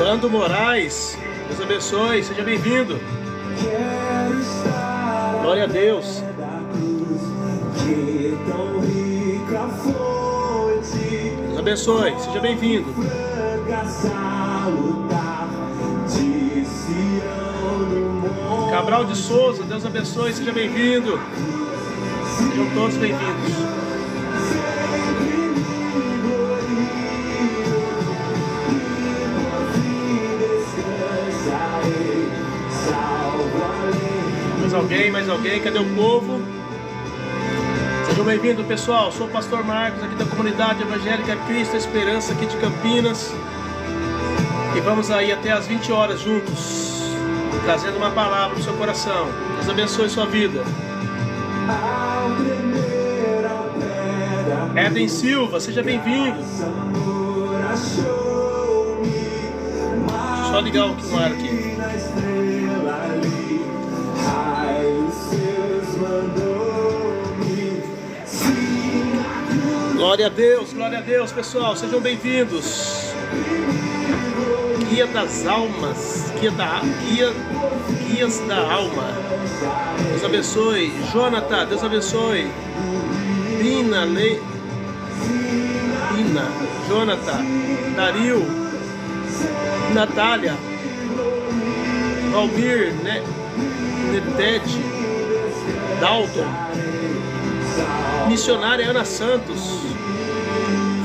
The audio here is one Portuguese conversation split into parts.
Sandro Moraes, Deus abençoe, seja bem-vindo. Glória a Deus. Deus abençoe, seja bem-vindo. Cabral de Souza, Deus abençoe, seja bem-vindo. Sejam todos bem-vindos. Mais alguém, cadê o povo? Sejam bem-vindos, pessoal. Sou o pastor Marcos, aqui da comunidade evangélica Cristo Esperança, aqui de Campinas. E vamos aí até às 20 horas juntos, trazendo uma palavra para o seu coração. Deus abençoe sua vida. Eden Silva, seja bem-vindo. Deixa eu só ligar o ar aqui. Glória a Deus, pessoal, sejam bem-vindos. Guia das Almas, Guias da Alma. Deus abençoe. Jonathan, Deus abençoe. Pina, Jonathan, Dario, Natália, Valmir, Netete, Dalton, missionária Ana Santos,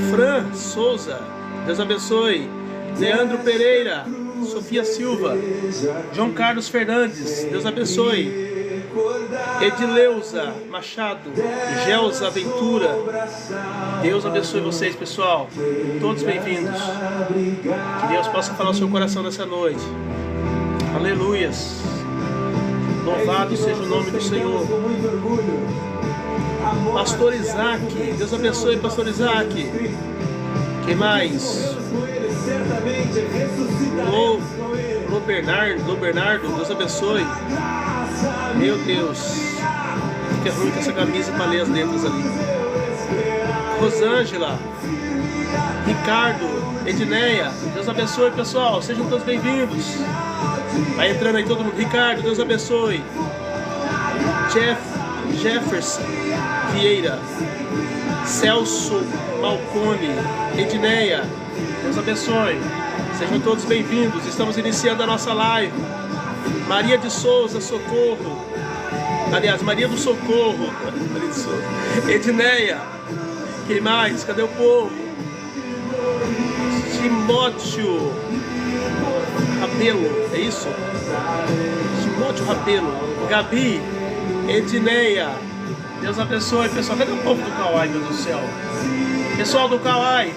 Fran Souza, Deus abençoe. Leandro Pereira, Sofia Silva, João Carlos Fernandes, Deus abençoe. Edileuza Machado, Gelsa Ventura, Deus abençoe vocês, pessoal. Todos bem-vindos. Que Deus possa falar o seu coração nessa noite. Aleluias. Louvado seja o nome do Senhor. Pastor Isaac, Deus abençoe, Pastor Isaac. Quem mais? Lô Bernardo, Deus abençoe. Meu Deus, fica ruim com essa camisa para ler as letras ali. Rosângela, Ricardo, Edneia, Deus abençoe, pessoal, sejam todos bem-vindos. Vai entrando aí todo mundo. Ricardo, Deus abençoe. Jefferson Vieira, Celso Malcone, Edneia, Deus abençoe. Sejam todos bem-vindos. Estamos iniciando a nossa live. Maria de Souza, Socorro. Aliás, Maria do Socorro. Maria de Souza. Edneia. Quem mais? Cadê o povo? Timóteo Rabelo, é isso? Timóteo Rabelo. Gabi. Edneia. Deus abençoe, pessoal. Cadê o povo do Kauai, meu Deus do céu? Pessoal do Kauai,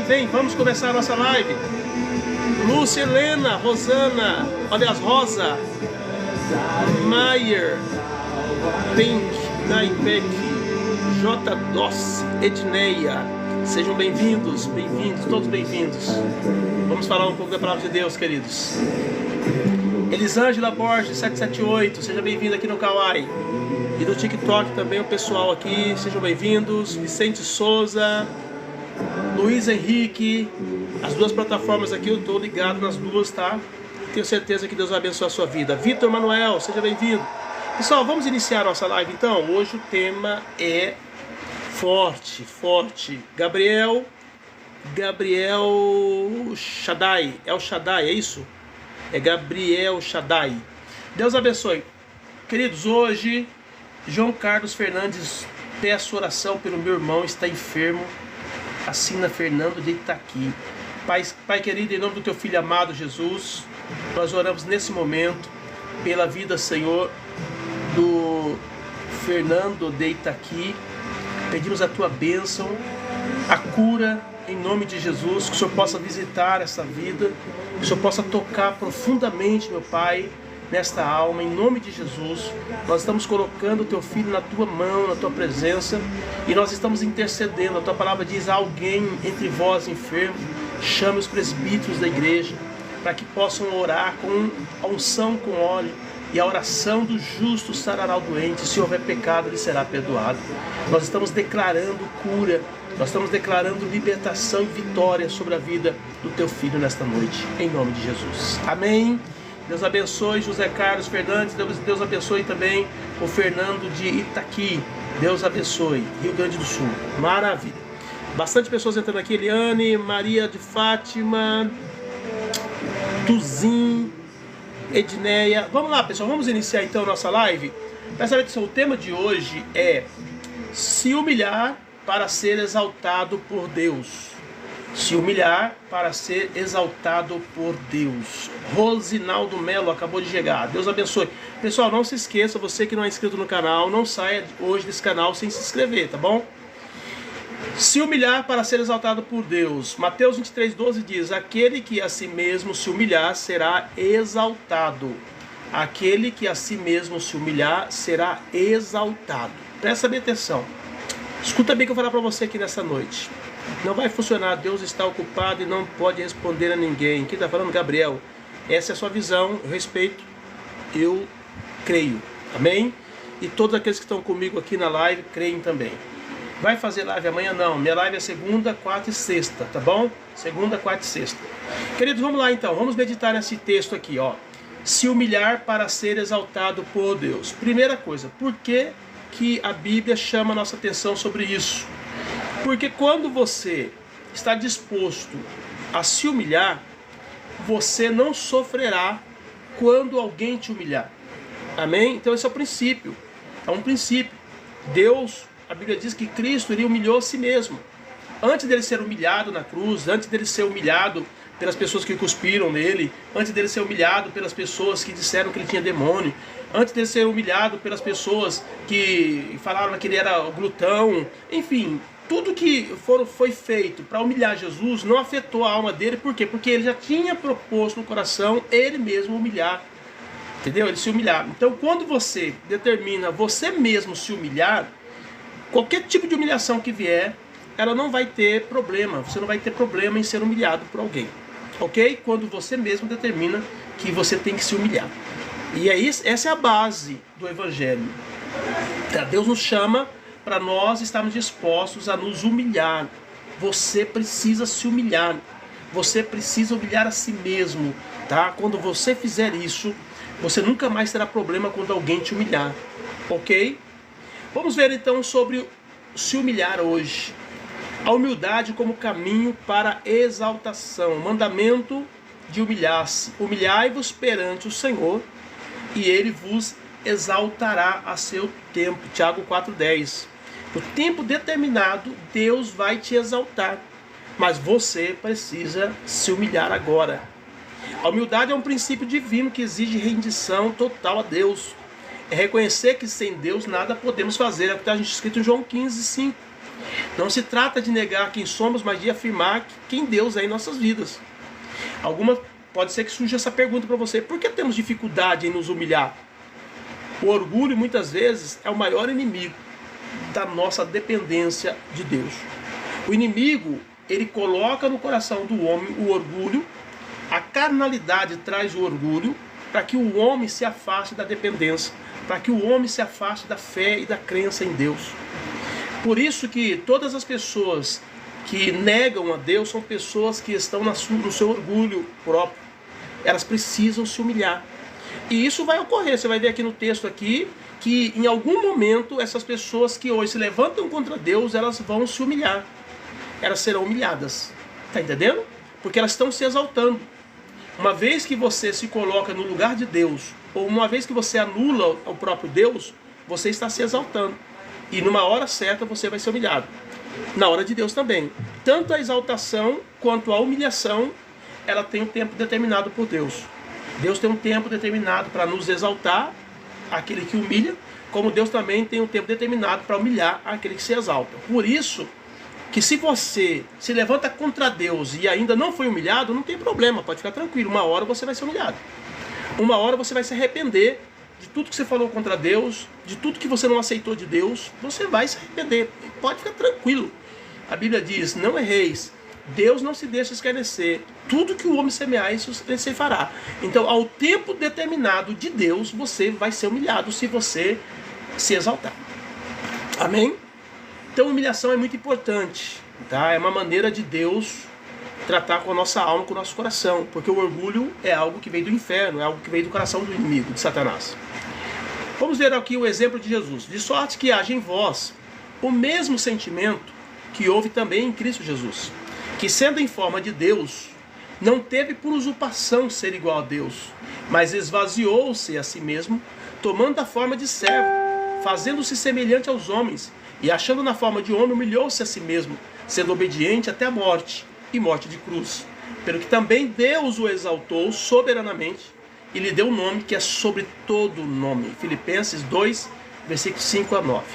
vem. Vamos começar a nossa live. Lúcia Helena, Rosana, aliás, Rosa, Maier, Pink, Naipec, J. Doss, Edneia. Sejam bem-vindos, todos bem-vindos. Vamos falar um pouco da palavra de Deus, queridos. Elisângela Borges, 778, seja bem-vinda aqui no Kauai. E do TikTok também o pessoal aqui, sejam bem-vindos. Vicente Souza, Luiz Henrique, as duas plataformas aqui, eu estou ligado nas duas, tá? Tenho certeza que Deus vai abençoar a sua vida. Vitor Manuel, seja bem-vindo. Pessoal, vamos iniciar a nossa live então. Hoje o tema é forte. Gabriel Shaddai, é o Shaddai, é isso? É Gabriel Shaddai. Deus abençoe. Queridos, hoje, João Carlos Fernandes, peço oração pelo meu irmão, está enfermo. Assina Fernando de Itaqui. Pai querido, em nome do teu filho amado Jesus, nós oramos nesse momento pela vida, Senhor, do Fernando de Itaqui. Pedimos a tua bênção, a cura em nome de Jesus, que o Senhor possa visitar essa vida, que o Senhor possa tocar profundamente, meu Pai, nesta alma, em nome de Jesus. Nós estamos colocando o teu filho na tua mão, na tua presença, e nós estamos intercedendo. A tua palavra diz: alguém entre vós enfermo, chame os presbíteros da igreja, para que possam orar com a unção com óleo, e a oração do justo sarará o doente. Se houver pecado, ele será perdoado. Nós estamos declarando cura Nós estamos declarando libertação e vitória sobre a vida do teu filho nesta noite, em nome de Jesus. Amém. Deus abençoe José Carlos Fernandes, Deus abençoe também o Fernando de Itaqui. Deus abençoe, Rio Grande do Sul. Maravilha. Bastante pessoas entrando aqui. Eliane, Maria de Fátima, Tuzin, Edneia. Vamos lá, pessoal, vamos iniciar então a nossa live. Presta atenção, o tema de hoje é se humilhar para ser exaltado por Deus. Se humilhar para ser exaltado por Deus. Rosinaldo Melo acabou de chegar. Deus abençoe. Pessoal, não se esqueça, você que não é inscrito no canal, não saia hoje desse canal sem se inscrever, tá bom? Se humilhar para ser exaltado por Deus. Mateus 23:12 diz: aquele que a si mesmo se humilhar será exaltado. Aquele que a si mesmo se humilhar será exaltado. Presta bem atenção. Escuta bem o que eu vou falar para você aqui nessa noite. Não vai funcionar, Deus está ocupado e não pode responder a ninguém. Quem está falando? Gabriel. Essa é a sua visão, eu respeito, eu creio. Amém? E todos aqueles que estão comigo aqui na live creem também. Vai fazer live amanhã? Não, minha live é segunda, quarta e sexta, tá bom? Segunda, quarta e sexta. Queridos, vamos lá então, vamos meditar nesse texto aqui, ó. Se humilhar para ser exaltado por Deus. Primeira coisa, por que a Bíblia chama a nossa atenção sobre isso? Porque quando você está disposto a se humilhar, você não sofrerá quando alguém te humilhar. Amém? Então esse é o princípio. É um princípio. Deus, a Bíblia diz que Cristo, ele humilhou a si mesmo. Antes dele ser humilhado na cruz, antes dele ser humilhado pelas pessoas que cuspiram nele, antes dele ser humilhado pelas pessoas que disseram que ele tinha demônio, antes dele ser humilhado pelas pessoas que falaram que ele era glutão, enfim, tudo que foi feito para humilhar Jesus não afetou a alma dele. Por quê? Porque ele já tinha proposto no coração ele mesmo humilhar. Entendeu? Ele se humilhar. Então, quando você determina você mesmo se humilhar, qualquer tipo de humilhação que vier, ela não vai ter problema. Você não vai ter problema em ser humilhado por alguém. Ok? Quando você mesmo determina que você tem que se humilhar. E é isso, essa é a base do Evangelho. Deus nos chama para nós estarmos dispostos a nos humilhar. Você precisa se humilhar. Você precisa humilhar a si mesmo, tá? Quando você fizer isso, você nunca mais terá problema quando alguém te humilhar, ok? Vamos ver então sobre se humilhar hoje. A humildade como caminho para exaltação. Mandamento de humilhar-se. Humilhai-vos perante o Senhor e Ele vos exaltará a seu tempo. Tiago 4:10. No tempo determinado, Deus vai te exaltar, mas você precisa se humilhar agora. A humildade é um princípio divino que exige rendição total a Deus. É reconhecer que sem Deus nada podemos fazer. É o que está escrito em João 15:5. Não se trata de negar quem somos, mas de afirmar quem Deus é em nossas vidas. Pode ser que surja essa pergunta para você: por que temos dificuldade em nos humilhar? O orgulho muitas vezes é o maior inimigo da nossa dependência de Deus. O inimigo, ele coloca no coração do homem o orgulho, a carnalidade traz o orgulho, para que o homem se afaste da dependência, para que o homem se afaste da fé e da crença em Deus. Por isso que todas as pessoas que negam a Deus são pessoas que estão no seu orgulho próprio. Elas precisam se humilhar. E isso vai ocorrer, você vai ver aqui no texto aqui, que em algum momento essas pessoas que hoje se levantam contra Deus, elas vão se humilhar. Elas serão humilhadas. Está entendendo? Porque elas estão se exaltando. Uma vez que você se coloca no lugar de Deus, ou uma vez que você anula o próprio Deus, você está se exaltando. E numa hora certa você vai ser humilhado. Na hora de Deus também. Tanto a exaltação quanto a humilhação, ela tem um tempo determinado por Deus. Deus tem um tempo determinado para nos exaltar, aquele que humilha, como Deus também tem um tempo determinado para humilhar aquele que se exalta. Por isso, que se você se levanta contra Deus e ainda não foi humilhado, não tem problema, pode ficar tranquilo. Uma hora você vai ser humilhado. Uma hora você vai se arrepender de tudo que você falou contra Deus, de tudo que você não aceitou de Deus, você vai se arrepender. Pode ficar tranquilo. A Bíblia diz: não erreis. Deus não se deixa escarnecer. Tudo que o homem semear, isso ele se fará. Então, ao tempo determinado de Deus, você vai ser humilhado se você se exaltar. Amém? Então, humilhação é muito importante, tá? É uma maneira de Deus tratar com a nossa alma, com o nosso coração, porque o orgulho é algo que vem do inferno, é algo que vem do coração do inimigo, de Satanás. Vamos ver aqui o exemplo de Jesus. De sorte que haja em vós o mesmo sentimento que houve também em Cristo Jesus, que sendo em forma de Deus, não teve por usurpação ser igual a Deus, mas esvaziou-se a si mesmo, tomando a forma de servo, fazendo-se semelhante aos homens, e achando na forma de homem, humilhou-se a si mesmo, sendo obediente até a morte, e morte de cruz. Pelo que também Deus o exaltou soberanamente, e lhe deu um nome que é sobre todo nome. Filipenses 2, versículos 5 a 9.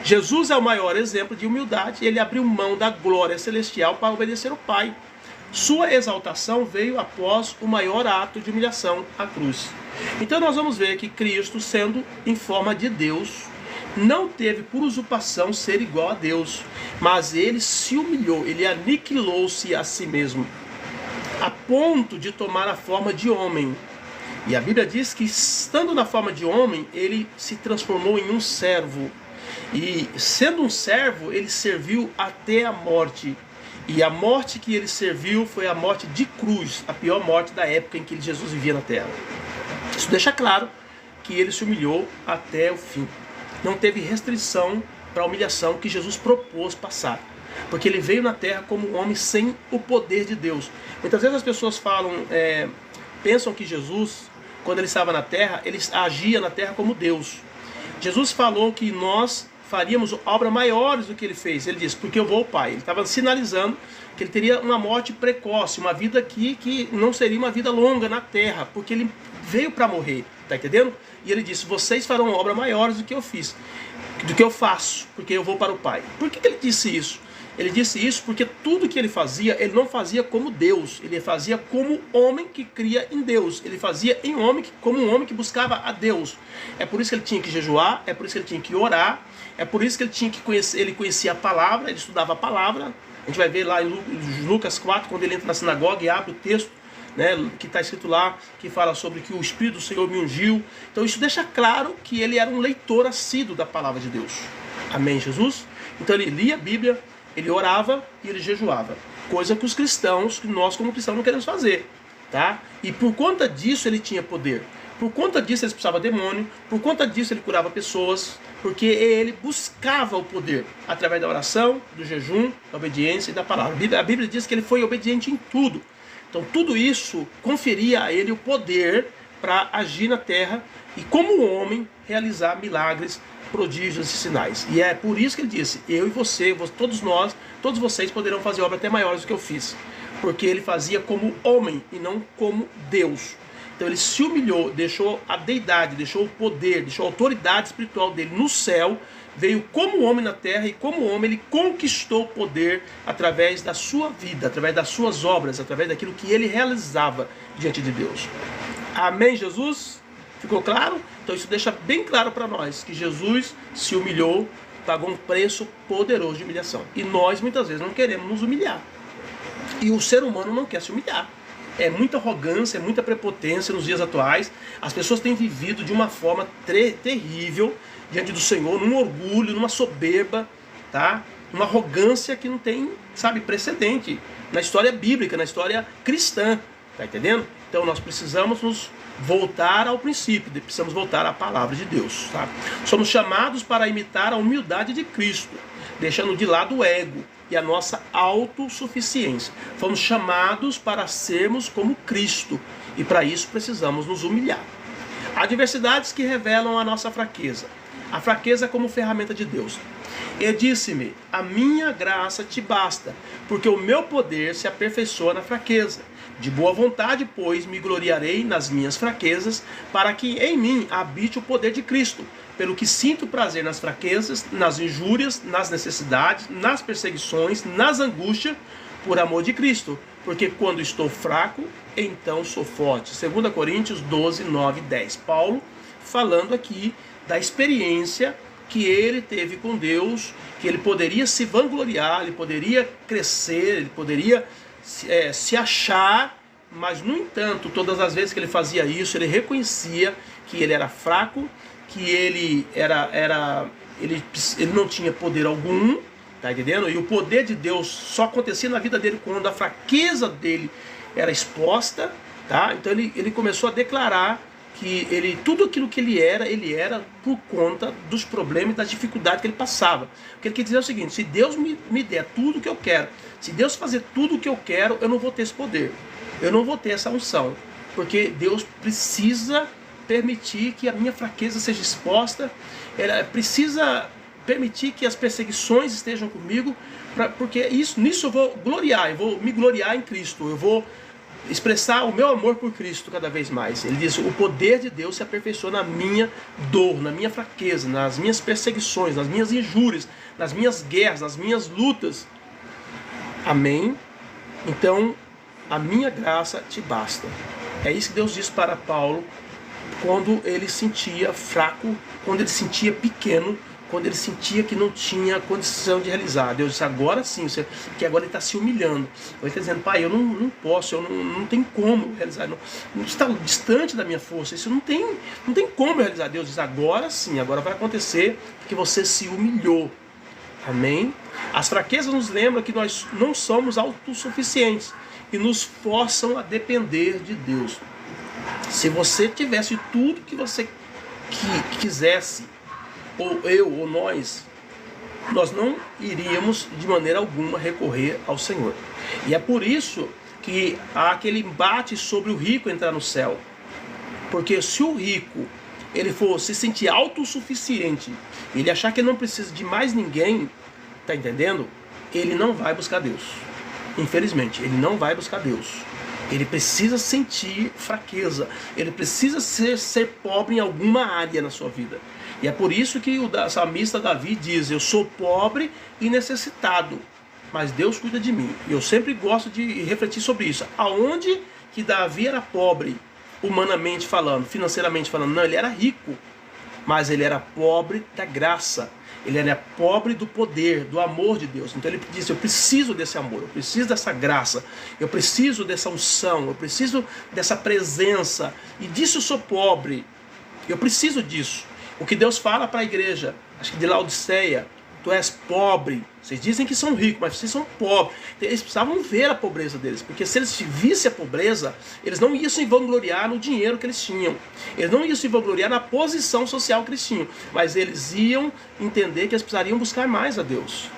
Jesus é o maior exemplo de humildade, ele abriu mão da glória celestial para obedecer ao Pai. Sua exaltação veio após o maior ato de humilhação, a cruz. Então nós vamos ver que Cristo, sendo em forma de Deus, não teve por usurpação ser igual a Deus, mas ele se humilhou, ele aniquilou-se a si mesmo, a ponto de tomar a forma de homem. E a Bíblia diz que, estando na forma de homem, ele se transformou em um servo. E sendo um servo, ele serviu até a morte. E a morte que ele serviu foi a morte de cruz, a pior morte da época em que Jesus vivia na terra. Isso deixa claro que ele se humilhou até o fim. Não teve restrição para a humilhação que Jesus propôs passar, porque ele veio na terra como um homem sem o poder de Deus. Muitas vezes as pessoas pensam que Jesus, quando ele estava na terra, ele agia na terra como Deus. Jesus falou que nós faríamos obras maiores do que ele fez. Ele disse, porque eu vou ao Pai. Ele estava sinalizando que ele teria uma morte precoce, uma vida que não seria uma vida longa na terra, porque ele veio para morrer, tá entendendo? E ele disse, vocês farão obras maiores do que eu fiz, do que eu faço, porque eu vou para o Pai. Por que ele disse isso? Ele disse isso porque tudo que ele fazia, ele não fazia como Deus, ele fazia como homem que cria em Deus, ele fazia como um homem que buscava a Deus. É por isso que ele tinha que jejuar, é por isso que ele tinha que orar, é por isso que ele tinha que conhecer, ele conhecia a palavra, ele estudava a palavra. A gente vai ver lá em Lucas 4, quando ele entra na sinagoga e abre o texto, né, que está escrito lá, que fala sobre que o Espírito do Senhor me ungiu. Então isso deixa claro que ele era um leitor assíduo da palavra de Deus. Amém, Jesus? Então ele lia a Bíblia, ele orava e ele jejuava. Coisa que os cristãos, que nós como cristãos não queremos fazer, tá? E por conta disso ele tinha poder. Por conta disso ele expulsava demônio, por conta disso ele curava pessoas, porque ele buscava o poder através da oração, do jejum, da obediência e da palavra. A Bíblia diz que ele foi obediente em tudo. Então tudo isso conferia a ele o poder para agir na terra e como homem realizar milagres, prodígios e sinais. E é por isso que ele disse, eu e você, todos nós, todos vocês poderão fazer obras até maiores do que eu fiz. Porque ele fazia como homem e não como Deus. Então ele se humilhou, deixou a deidade, deixou o poder, deixou a autoridade espiritual dele no céu, veio como homem na terra e como homem ele conquistou o poder através da sua vida, através das suas obras, através daquilo que ele realizava diante de Deus. Amém, Jesus? Ficou claro? Então isso deixa bem claro para nós que Jesus se humilhou, pagou um preço poderoso de humilhação. E nós muitas vezes não queremos nos humilhar. E o ser humano não quer se humilhar. É muita arrogância, é muita prepotência nos dias atuais. As pessoas têm vivido de uma forma terrível diante do Senhor, num orgulho, numa soberba, tá? Uma arrogância que não tem, sabe, precedente na história bíblica, na história cristã, tá entendendo? Então nós precisamos nos voltar ao princípio, precisamos voltar à palavra de Deus, tá? Somos chamados para imitar a humildade de Cristo, deixando de lado o ego e a nossa autossuficiência. Fomos chamados para sermos como Cristo e para isso precisamos nos humilhar. Há adversidades que revelam a nossa fraqueza. A fraqueza como ferramenta de Deus. E disse-me, a minha graça te basta, porque o meu poder se aperfeiçoa na fraqueza. De boa vontade, pois, me gloriarei nas minhas fraquezas, para que em mim habite o poder de Cristo. Pelo que sinto prazer nas fraquezas, nas injúrias, nas necessidades, nas perseguições, nas angústias, por amor de Cristo. Porque quando estou fraco, então sou forte. 2 Coríntios 12, 9 e 10. Paulo falando aqui da experiência que ele teve com Deus, que ele poderia se vangloriar, ele poderia crescer, ele poderia se achar, mas no entanto, todas as vezes que ele fazia isso, ele reconhecia que ele era fraco, que ele não tinha poder algum, Tá entendendo? E o poder de Deus só acontecia na vida dele quando a fraqueza dele era exposta, tá? Então ele começou a declarar que tudo aquilo que ele era por conta dos problemas e das dificuldades que ele passava. O que ele quer dizer é o seguinte: se Deus me der tudo o que eu quero, se Deus fazer tudo o que eu quero, eu não vou ter esse poder, eu não vou ter essa unção, porque Deus precisa permitir que a minha fraqueza seja exposta, ela precisa permitir que as perseguições estejam comigo, porque nisso eu vou gloriar, eu vou me gloriar em Cristo, eu vou expressar o meu amor por Cristo cada vez mais. Ele diz: o poder de Deus se aperfeiçoa na minha dor, na minha fraqueza, nas minhas perseguições, nas minhas injúrias, nas minhas guerras, nas minhas lutas. Amém? Então, a minha graça te basta. É isso que Deus diz para Paulo quando ele sentia fraco, quando ele sentia pequeno, quando ele sentia que não tinha condição de realizar. Deus disse: agora sim, que agora ele está se humilhando. Ele está dizendo: pai, eu não posso, eu não tenho como realizar, não está distante da minha força, isso não tem como eu realizar. Deus diz: agora sim, agora vai acontecer, porque você se humilhou. Amém? As fraquezas nos lembram que nós não somos autossuficientes e nos forçam a depender de Deus. Se você tivesse tudo que você quisesse, ou eu, ou nós não iríamos de maneira alguma recorrer ao Senhor. E é por isso que há aquele embate sobre o rico entrar no céu. Porque se o rico ele for se sentir autossuficiente, ele achar que ele não precisa de mais ninguém, tá entendendo? Ele não vai buscar Deus. Infelizmente, ele não vai buscar Deus. Ele precisa sentir fraqueza, ele precisa ser pobre em alguma área na sua vida. E é por isso que o salmista Davi diz: eu sou pobre e necessitado, mas Deus cuida de mim. E eu sempre gosto de refletir sobre isso. Aonde que Davi era pobre, humanamente falando, financeiramente falando? Não, ele era rico, mas ele era pobre da graça. Ele era pobre do poder, do amor de Deus. Então ele disse: eu preciso desse amor, eu preciso dessa graça, eu preciso dessa unção, eu preciso dessa presença. E disso eu sou pobre, eu preciso disso. O que Deus fala para a igreja, acho que de Laodiceia: tu és pobre. Vocês dizem que são ricos, mas vocês são pobres. Eles precisavam ver a pobreza deles, porque se eles vissem a pobreza, eles não iam se vangloriar no dinheiro que eles tinham, eles não iam se vangloriar na posição social que eles tinham, mas eles iam entender que eles precisariam buscar mais a Deus.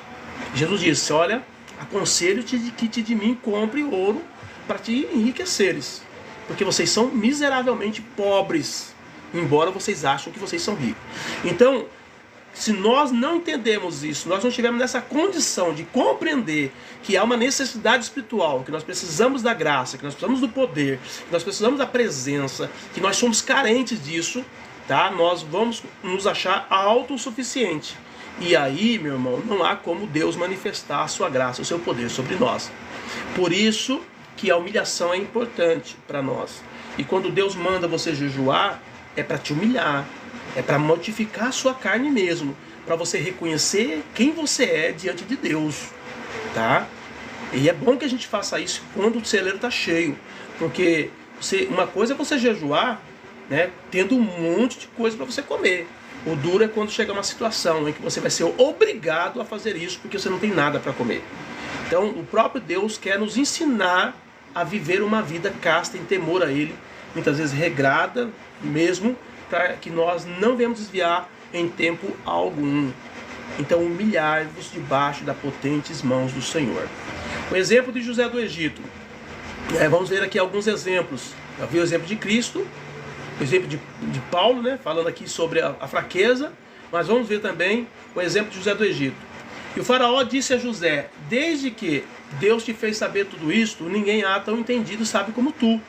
Jesus disse: olha, aconselho-te que de mim compre ouro para te enriqueceres, porque vocês são miseravelmente pobres, embora vocês achem que vocês são ricos. Então, se nós não entendemos isso, nós não estivermos nessa condição de compreender que há uma necessidade espiritual, que nós precisamos da graça, que nós precisamos do poder, que nós precisamos da presença, que nós somos carentes disso, tá? Nós vamos nos achar autossuficientes. E aí, meu irmão, não há como Deus manifestar a sua graça, o seu poder sobre nós. Por isso que a humilhação é importante para nós. E quando Deus manda você jejuar, é para te humilhar, é para mortificar a sua carne mesmo, para você reconhecer quem você é diante de Deus, tá? E é bom que a gente faça isso quando o celeiro está cheio, porque uma coisa é você jejuar, né, tendo um monte de coisa para você comer. O duro é quando chega uma situação em que você vai ser obrigado a fazer isso porque você não tem nada para comer. Então o próprio Deus quer nos ensinar a viver uma vida casta em temor a Ele, muitas vezes regrada mesmo, para que nós não venhamos desviar em tempo algum. Então humilhai-vos debaixo das potentes mãos do Senhor. O exemplo de José do Egito. Vamos ver aqui alguns exemplos. Eu vi o exemplo de Cristo, o exemplo de Paulo, né, falando aqui sobre a fraqueza, mas vamos ver também o exemplo de José do Egito. E o faraó disse a José: desde que Deus te fez saber tudo isto, ninguém há tão entendido sabe como tu.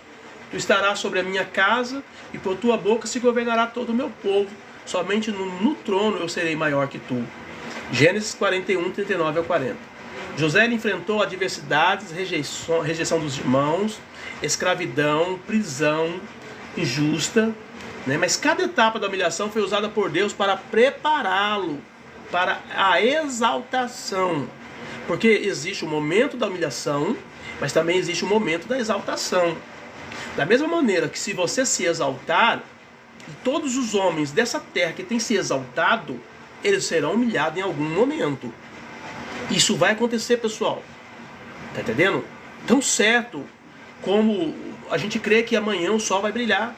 Tu estarás sobre a minha casa, e por tua boca se governará todo o meu povo. Somente no trono eu serei maior que tu. Gênesis 41, 39 a 40. José enfrentou adversidades, rejeição dos irmãos, escravidão, prisão injusta, né? Mas cada etapa da humilhação foi usada por Deus para prepará-lo para a exaltação. Porque existe o momento da humilhação, mas também existe o momento da exaltação. Da mesma maneira que se você se exaltar, todos os homens dessa terra que têm se exaltado, eles serão humilhados em algum momento. Isso vai acontecer, pessoal. Tá entendendo? Tão certo como a gente crê que amanhã o sol vai brilhar.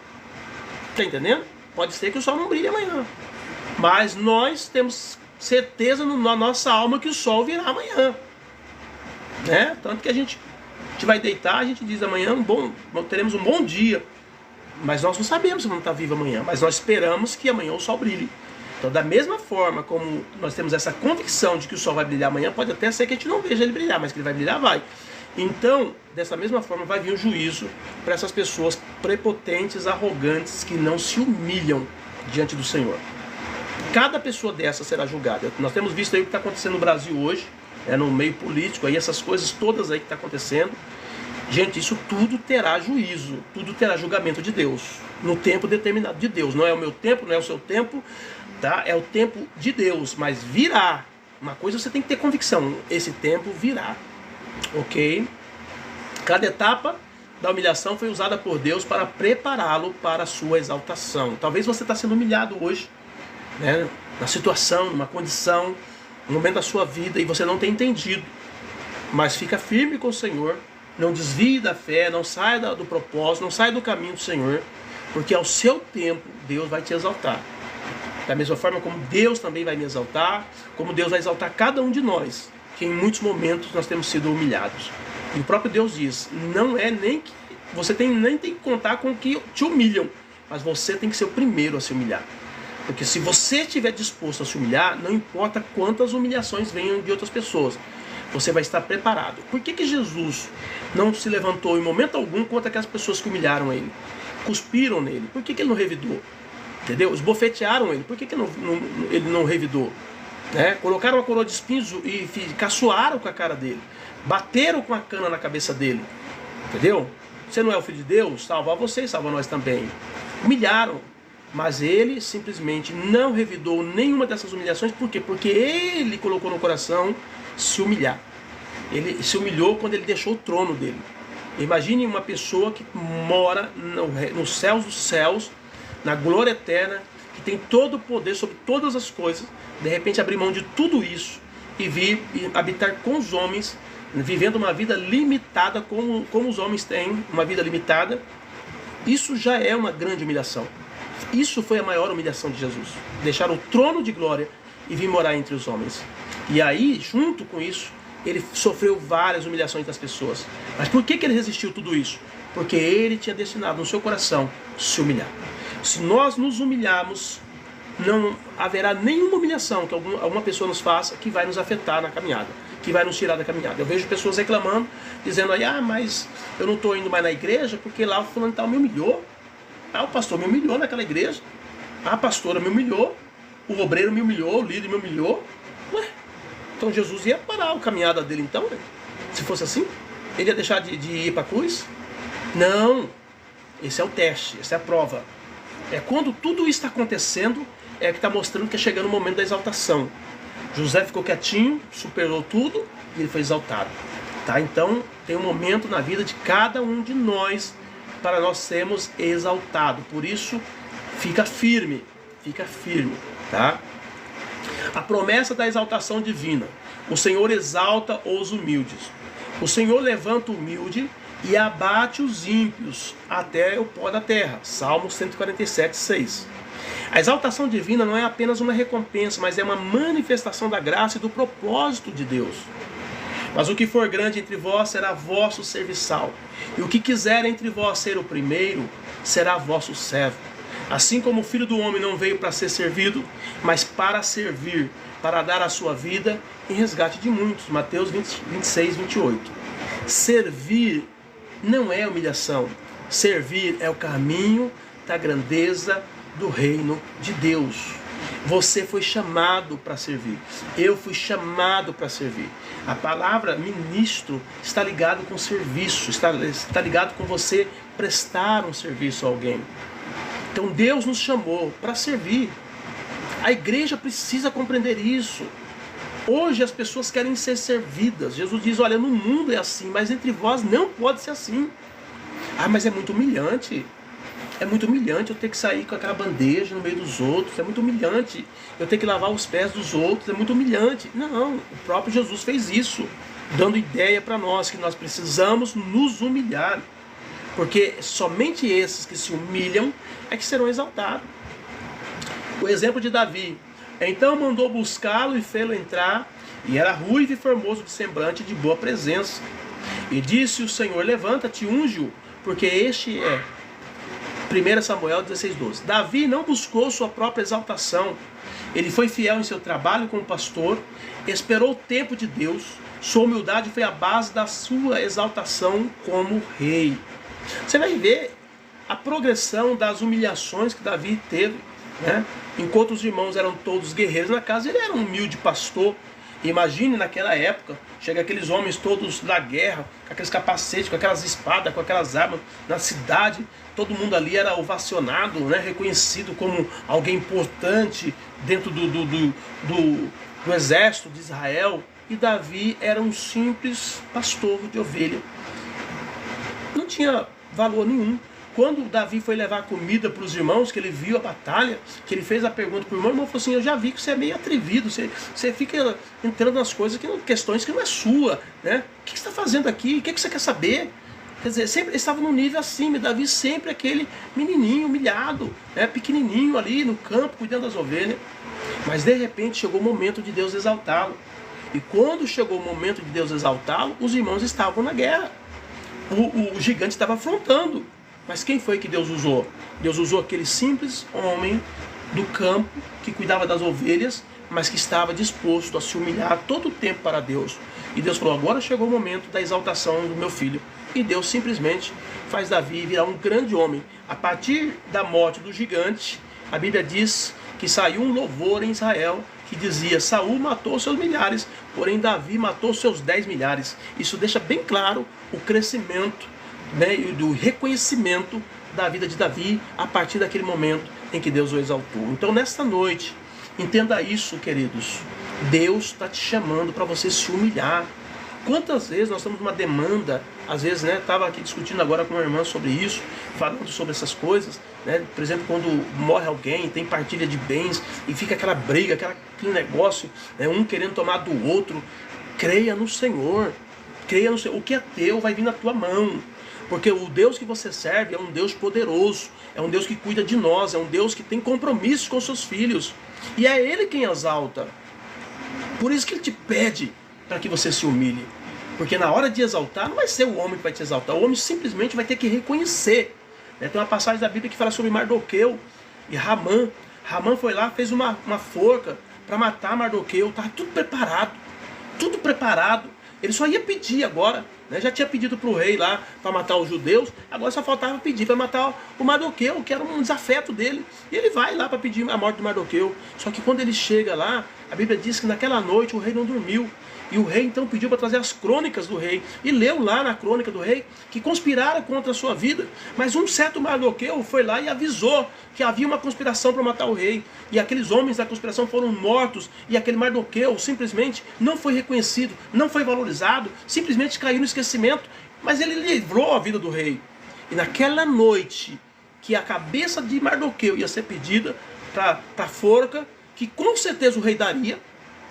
Tá entendendo? Pode ser que o sol não brilhe amanhã. Mas nós temos certeza na nossa alma que o sol virá amanhã. Né? Tanto que a gente vai deitar, a gente diz amanhã teremos um bom dia. Mas nós não sabemos se vamos estar vivos amanhã. Mas nós esperamos que amanhã o sol brilhe. Então, da mesma forma como nós temos essa convicção de que o sol vai brilhar amanhã, pode até ser que a gente não veja ele brilhar, mas que ele vai brilhar, vai. Então, dessa mesma forma, vai vir um juízo para essas pessoas prepotentes, arrogantes, que não se humilham diante do Senhor. Cada pessoa dessa será julgada. Nós temos visto aí o que está acontecendo no Brasil hoje, no meio político, aí essas coisas todas aí que está acontecendo. Gente, isso tudo terá juízo, tudo terá julgamento de Deus, no tempo determinado de Deus. Não é o meu tempo, não é o seu tempo, tá? É o tempo de Deus, mas virá. Uma coisa você tem que ter convicção, esse tempo virá, ok? Cada etapa da humilhação foi usada por Deus para prepará-lo para a sua exaltação. Talvez você está sendo humilhado hoje, né? Na situação, numa condição, no momento da sua vida, e você não tem entendido. Mas fica firme com o Senhor, não desvie da fé, não saia do propósito, não saia do caminho do Senhor, porque ao seu tempo Deus vai te exaltar. Da mesma forma como Deus também vai me exaltar, como Deus vai exaltar cada um de nós, que em muitos momentos nós temos sido humilhados. E o próprio Deus diz, não é nem que você nem tem que contar com que te humilham, mas você tem que ser o primeiro a se humilhar. Porque se você estiver disposto a se humilhar, não importa quantas humilhações venham de outras pessoas, você vai estar preparado. Por que Jesus não se levantou em momento algum contra aquelas pessoas que humilharam ele? Cuspiram nele. Por que ele não revidou? Entendeu? Esbofetearam ele. Por que ele não revidou? Né? Colocaram uma coroa de espinhos e caçoaram com a cara dele. Bateram com a cana na cabeça dele. Entendeu? Você não é o filho de Deus? Salva você e salva nós também. Humilharam. Mas ele simplesmente não revidou nenhuma dessas humilhações. Por quê? Porque ele colocou no coração se humilhar. Ele se humilhou quando ele deixou o trono dele. Imagine uma pessoa que mora nos céus dos céus, na glória eterna, que tem todo o poder sobre todas as coisas, de repente abrir mão de tudo isso e vir e habitar com os homens, vivendo uma vida limitada como os homens têm, uma vida limitada. Isso já é uma grande humilhação. Isso foi a maior humilhação de Jesus. Deixar o trono de glória e vir morar entre os homens. E aí, junto com isso, ele sofreu várias humilhações das pessoas. Mas por que ele resistiu tudo isso? Porque ele tinha destinado no seu coração se humilhar. Se nós nos humilharmos, não haverá nenhuma humilhação que alguma pessoa nos faça que vai nos afetar na caminhada, que vai nos tirar da caminhada. Eu vejo pessoas reclamando, dizendo aí, mas eu não estou indo mais na igreja porque lá o fulano tal me humilhou. O pastor me humilhou naquela igreja. A pastora me humilhou. O obreiro me humilhou, o líder me humilhou. Ué, então Jesus ia parar a caminhada dele então, né? Se fosse assim, ele ia deixar de ir para a cruz? Não, esse é o teste, essa é a prova. É quando tudo isso está acontecendo, é que está mostrando que é chegando o momento da exaltação. José ficou quietinho, superou tudo e ele foi exaltado. Tá? Então tem um momento na vida de cada um de nós para nós sermos exaltados. Por isso, fica firme, tá? A promessa da exaltação divina. O Senhor exalta os humildes. O Senhor levanta o humilde e abate os ímpios até o pó da terra. Salmo 147, 6. A exaltação divina não é apenas uma recompensa, mas é uma manifestação da graça e do propósito de Deus. Mas o que for grande entre vós será vosso serviçal. E o que quiser entre vós ser o primeiro, será vosso servo. Assim como o Filho do Homem não veio para ser servido, mas para servir, para dar a sua vida em resgate de muitos. Mateus 26, 28. Servir não é humilhação. Servir é o caminho da grandeza do reino de Deus. Você foi chamado para servir. Eu fui chamado para servir. A palavra ministro está ligado com serviço, está ligado com você prestar um serviço a alguém. Então Deus nos chamou para servir. A igreja precisa compreender isso. Hoje as pessoas querem ser servidas. Jesus diz, olha, no mundo é assim, mas entre vós não pode ser assim. Mas é muito humilhante. É muito humilhante eu ter que sair com aquela bandeja no meio dos outros. É muito humilhante eu ter que lavar os pés dos outros. É muito humilhante. Não, o próprio Jesus fez isso, dando ideia para nós que nós precisamos nos humilhar. Porque somente esses que se humilham é que serão exaltados. O exemplo de Davi. Então mandou buscá-lo e fê-lo entrar, e era ruivo e formoso de semblante, de boa presença. E disse o Senhor: levanta-te, unge-o, porque este é. 1 Samuel 16:12. Davi não buscou sua própria exaltação. Ele foi fiel em seu trabalho como pastor, esperou o tempo de Deus. Sua humildade foi a base da sua exaltação como rei. Você vai ver a progressão das humilhações que Davi teve, né? Enquanto os irmãos eram todos guerreiros na casa, ele era um humilde pastor. Imagine naquela época, chega aqueles homens todos da guerra, com aqueles capacetes, com aquelas espadas, com aquelas armas, na cidade, todo mundo ali era ovacionado, né? Reconhecido como alguém importante dentro do exército de Israel. E Davi era um simples pastor de ovelha. Não tinha valor nenhum. Quando Davi foi levar comida para os irmãos, que ele viu a batalha, que ele fez a pergunta para o irmão, o irmão falou assim: eu já vi que você é meio atrevido, você fica entrando nas coisas, questões que não é sua, né? O que você está fazendo aqui? O que você quer saber? Quer dizer, sempre estava num nível acima. Davi sempre aquele menininho humilhado, né? Pequenininho ali no campo, cuidando das ovelhas. Mas de repente chegou o momento de Deus exaltá-lo. E quando chegou o momento de Deus exaltá-lo, os irmãos estavam na guerra. O gigante estava afrontando. Mas quem foi que Deus usou? Deus usou aquele simples homem do campo que cuidava das ovelhas, mas que estava disposto a se humilhar todo o tempo para Deus. E Deus falou: agora chegou o momento da exaltação do meu filho. E Deus simplesmente faz Davi virar um grande homem. A partir da morte do gigante, a Bíblia diz que saiu um louvor em Israel que dizia: Saul matou seus milhares, porém Davi matou seus 10 milhares. Isso deixa bem claro o crescimento, né, e do reconhecimento da vida de Davi a partir daquele momento em que Deus o exaltou. Então, nesta noite, entenda isso, queridos. Deus está te chamando para você se humilhar. Quantas vezes nós estamos numa demanda, às vezes, né, estava aqui discutindo agora com uma irmã sobre isso, falando sobre essas coisas, né, por exemplo, quando morre alguém, tem partilha de bens, e fica aquela briga, aquele negócio, né, um querendo tomar do outro. Creia no Senhor, creia no Senhor. O que é teu vai vir na tua mão. Porque o Deus que você serve é um Deus poderoso, é um Deus que cuida de nós, é um Deus que tem compromisso com seus filhos. E é Ele quem exalta. Por isso que Ele te pede para que você se humilhe. Porque na hora de exaltar, não vai ser o homem que vai te exaltar, o homem simplesmente vai ter que reconhecer. Tem uma passagem da Bíblia que fala sobre Mardoqueu e Ramã. Ramã foi lá, fez uma forca para matar Mardoqueu, estava tudo preparado, tudo preparado. Ele só ia pedir agora, né? Já tinha pedido para o rei lá para matar os judeus, agora só faltava pedir para matar o Mardoqueu, que era um desafeto dele. E ele vai lá para pedir a morte de Mardoqueu. Só que quando ele chega lá, a Bíblia diz que naquela noite o rei não dormiu. E o rei então pediu para trazer as crônicas do rei. E leu lá na crônica do rei que conspiraram contra a sua vida. Mas um certo Mardoqueu foi lá e avisou que havia uma conspiração para matar o rei. E aqueles homens da conspiração foram mortos. E aquele Mardoqueu simplesmente não foi reconhecido, não foi valorizado, simplesmente caiu no esquecimento. Mas ele livrou a vida do rei. E naquela noite que a cabeça de Mardoqueu ia ser pedida para a forca, que com certeza o rei daria,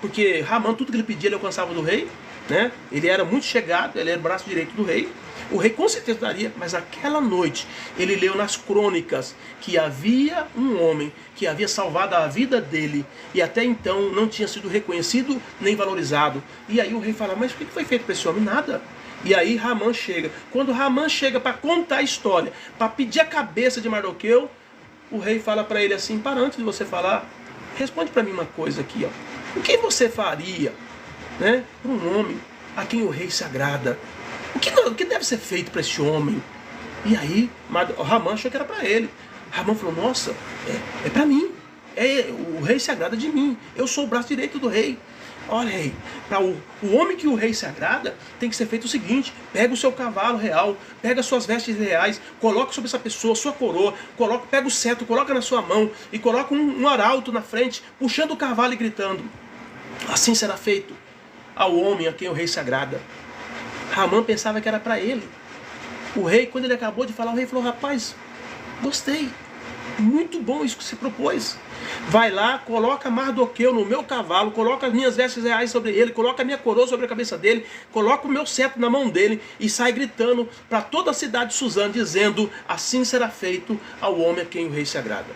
porque Ramã, tudo que ele pedia, ele alcançava do rei, né? Ele era muito chegado, ele era o braço direito do rei. O rei com certeza daria, mas aquela noite ele leu nas crônicas que havia um homem que havia salvado a vida dele e até então não tinha sido reconhecido nem valorizado. E aí o rei fala: mas o que foi feito para esse homem? Nada. E aí Ramã chega. Quando Ramã chega para contar a história, para pedir a cabeça de Mardoqueu, o rei fala para ele assim: para, antes de você falar, responde para mim uma coisa aqui, ó. O que você faria, né, para um homem a quem o rei se agrada? O que deve ser feito para esse homem? E aí Ramã achou que era para ele. Ramã falou: nossa, é para mim. O rei se agrada de mim. Eu sou o braço direito do rei. Olha, rei, para o homem que o rei se agrada, tem que ser feito o seguinte: pega o seu cavalo real, pega suas vestes reais, coloca sobre essa pessoa sua coroa, pega o cetro, coloca na sua mão e coloca um arauto na frente, puxando o cavalo e gritando: assim será feito ao homem a quem o rei se agrada. Ramã pensava que era para ele. O rei, quando ele acabou de falar, o rei falou: rapaz, Gostei. Muito bom isso que você propôs. Vai lá, coloca Mardoqueu no meu cavalo, coloca as minhas vestes reais sobre ele, coloca a minha coroa sobre a cabeça dele, coloca o meu cetro na mão dele e sai gritando para toda a cidade de Suzã, dizendo: assim será feito ao homem a quem o rei se agrada.